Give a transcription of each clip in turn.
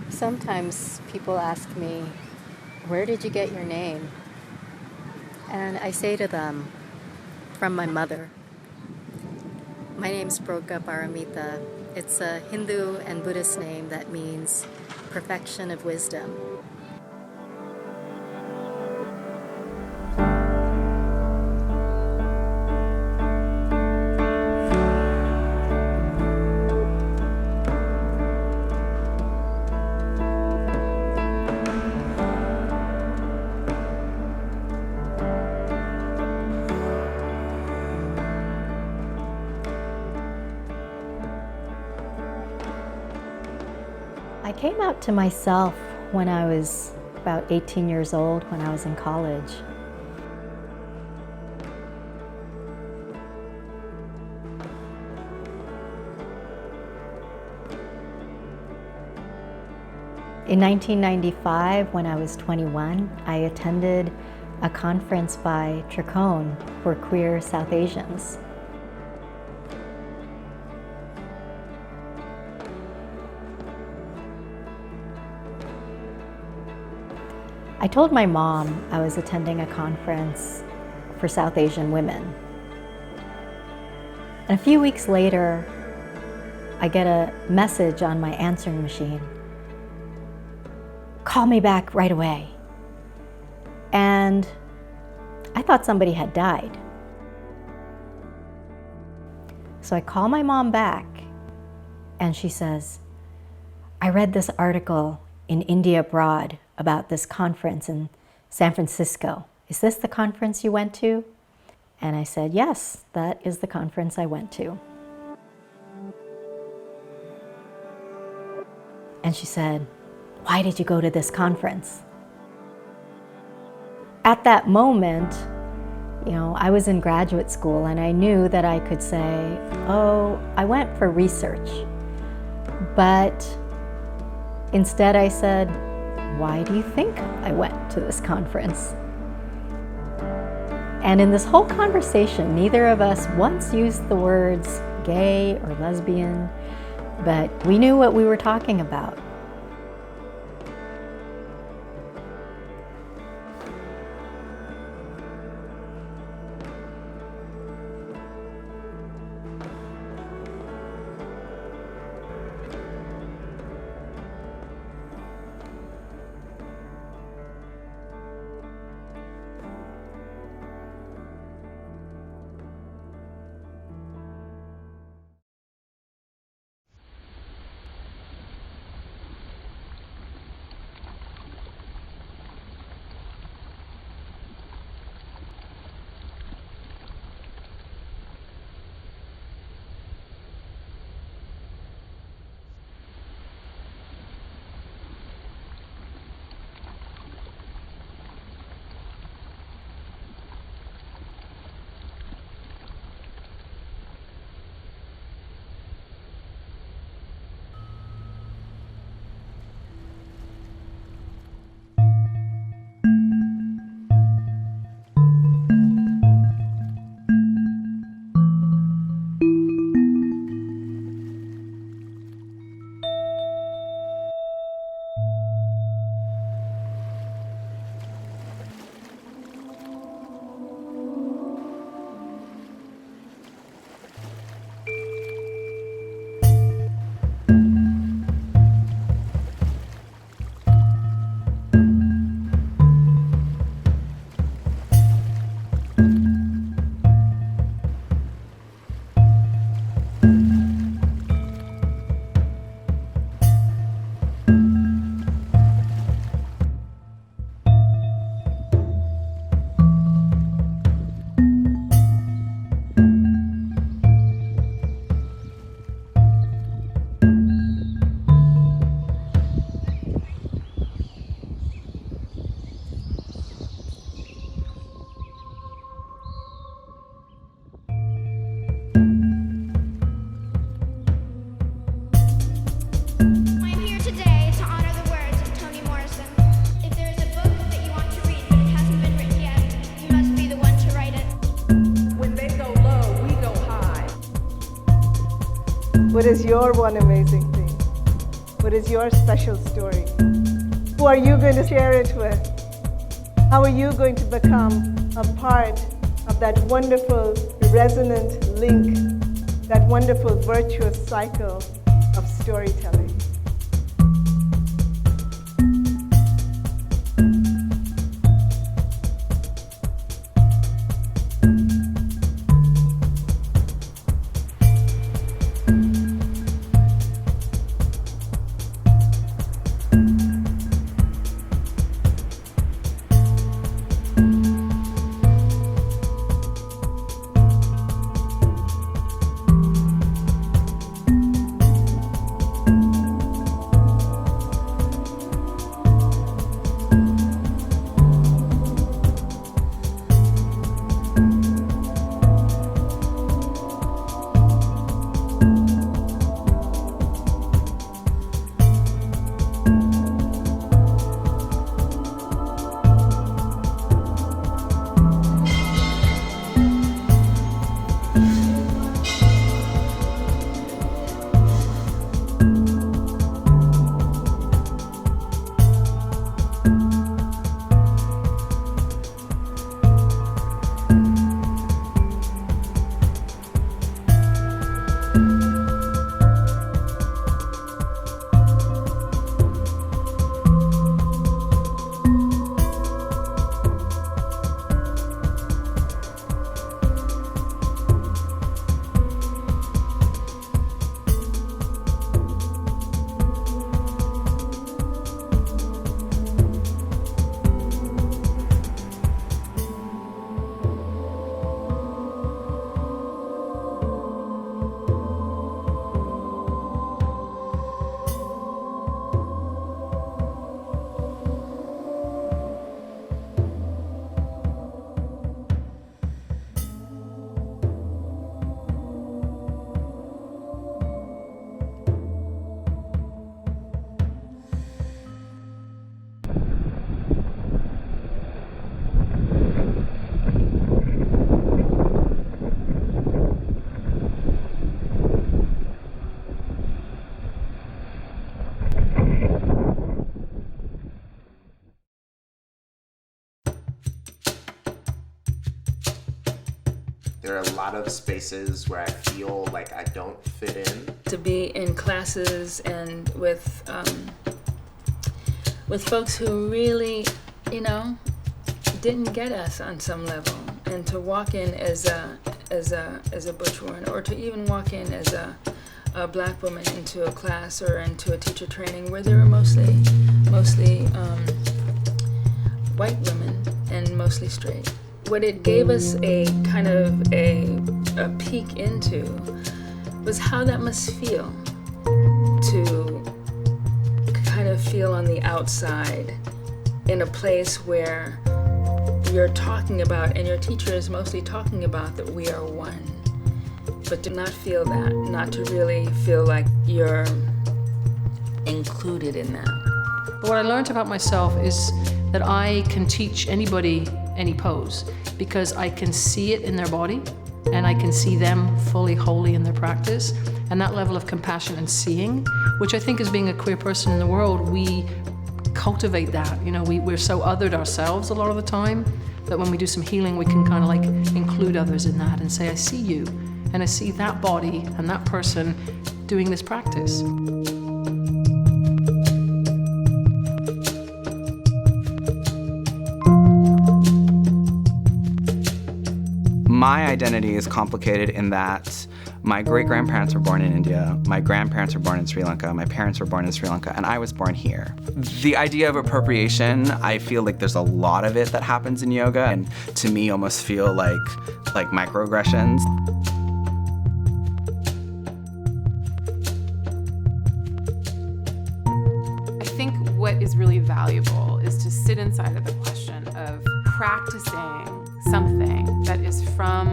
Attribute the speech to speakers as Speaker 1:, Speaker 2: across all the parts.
Speaker 1: Sometimes people ask me, where did you get your name? And I say to them, from my mother. My name's Prajna Paramita. It's a Hindu and Buddhist name that means perfection of wisdom. I came out to myself when I was about 18 years old, when I was in college. In 1995, when I was 21, I attended a conference by Tricone for queer South Asians. I told my mom I was attending a conference for South Asian women. And a few weeks later, I get a message on my answering machine. Call me back right away. And I thought somebody had died. So I call my mom back and she says, I read this article in India Abroad about this conference in San Francisco. Is this the conference you went to? And I said, yes, that is the conference I went to. And she said, why did you go to this conference? At that moment, I was in graduate school and I knew that I could say, oh, I went for research. But instead I said, why do you think I went to this conference? And in this whole conversation, neither of us once used the words gay or lesbian, but we knew what we were talking about.
Speaker 2: What is your one amazing thing? What is your special story? Who are you going to share it with? How are you going to become a part of that wonderful resonant link, that wonderful virtuous cycle of storytelling?
Speaker 3: There are a lot of spaces where I feel like I don't fit in.
Speaker 4: To be in classes and with folks who really, didn't get us on some level, and to walk in as a butch woman, or to even walk in as a black woman into a class or into a teacher training where there were mostly white women and mostly straight. What it gave us a kind of a peek into was how that must feel to kind of feel on the outside in a place where you're talking about, and your teacher is mostly talking about, that we are one. But to not feel that, not to really feel like you're included in that.
Speaker 5: But what I learned about myself is that I can teach anybody any pose because I can see it in their body and I can see them fully wholly in their practice. And that level of compassion and seeing, which I think as being a queer person in the world, we cultivate that. We're so othered ourselves a lot of the time that when we do some healing, we can kind of like include others in that and say, I see you and I see that body and that person doing this practice.
Speaker 6: My identity is complicated in that my great-grandparents were born in India, my grandparents were born in Sri Lanka, my parents were born in Sri Lanka, and I was born here. The idea of appropriation, I feel like there's a lot of it that happens in yoga, and to me almost feel like microaggressions.
Speaker 7: I think what is really valuable is to sit inside of the question of practicing something that is from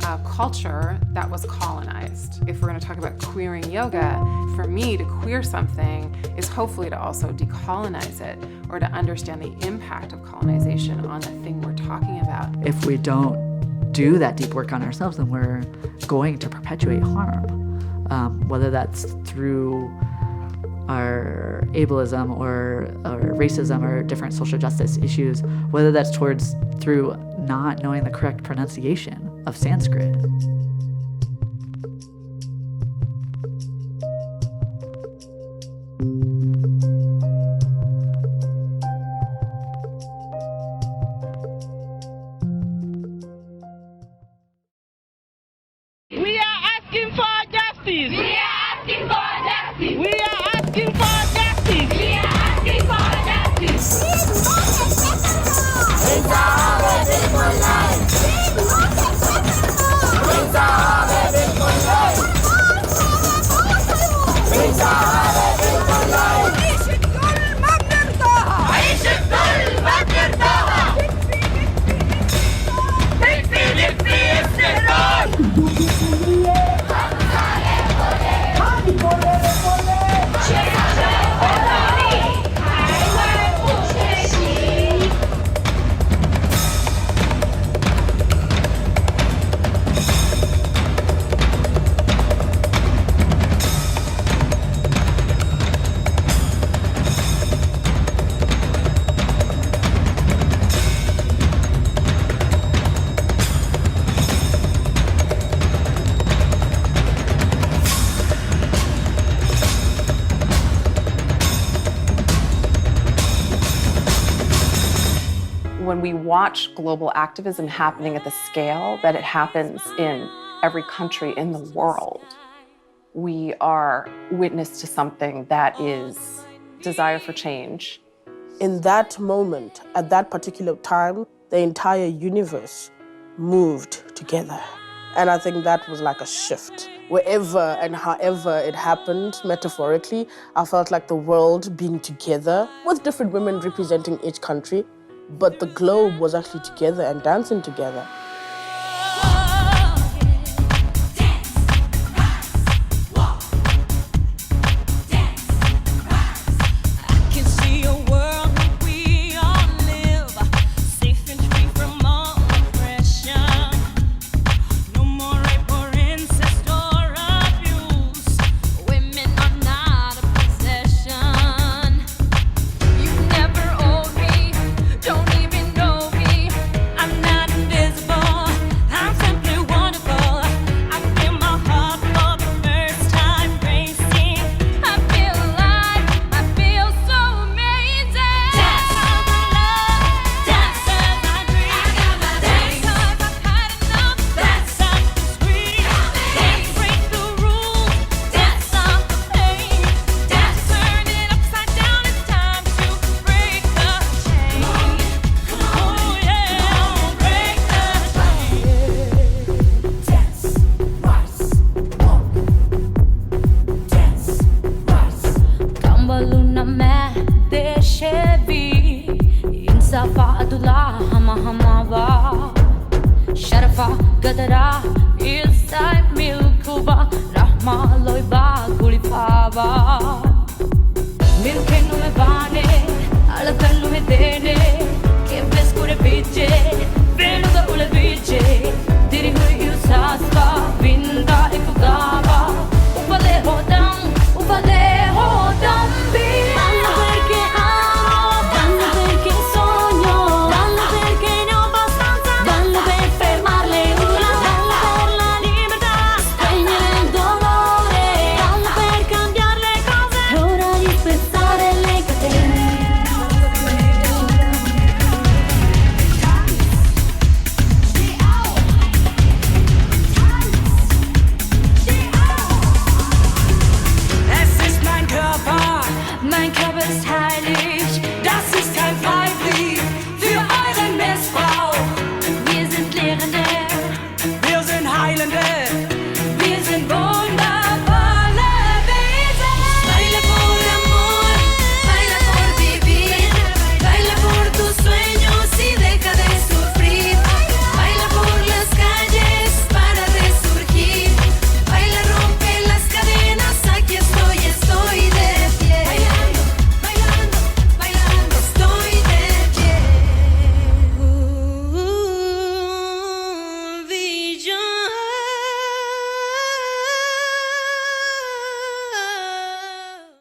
Speaker 7: a culture that was colonized. If we're going to talk about queering yoga, for me to queer something is hopefully to also decolonize it, or to understand the impact of colonization on the thing we're talking about.
Speaker 8: If we don't do that deep work on ourselves, then we're going to perpetuate harm, whether that's through our ableism or racism or different social justice issues, whether that's through not knowing the correct pronunciation of Sanskrit.
Speaker 9: We are asking for justice. We are asking for justice. We are asking for justice. We are asking for justice.
Speaker 10: When we watch global activism happening at the scale that it happens in every country in the world, we are witness to something that is desire for change.
Speaker 11: In that moment, at that particular time, the entire universe moved together. And I think that was like a shift. Wherever and however it happened, metaphorically, I felt like the world being together with different women representing each country, but the globe was actually together and dancing together.
Speaker 12: Alla callume dene, che vescure picce.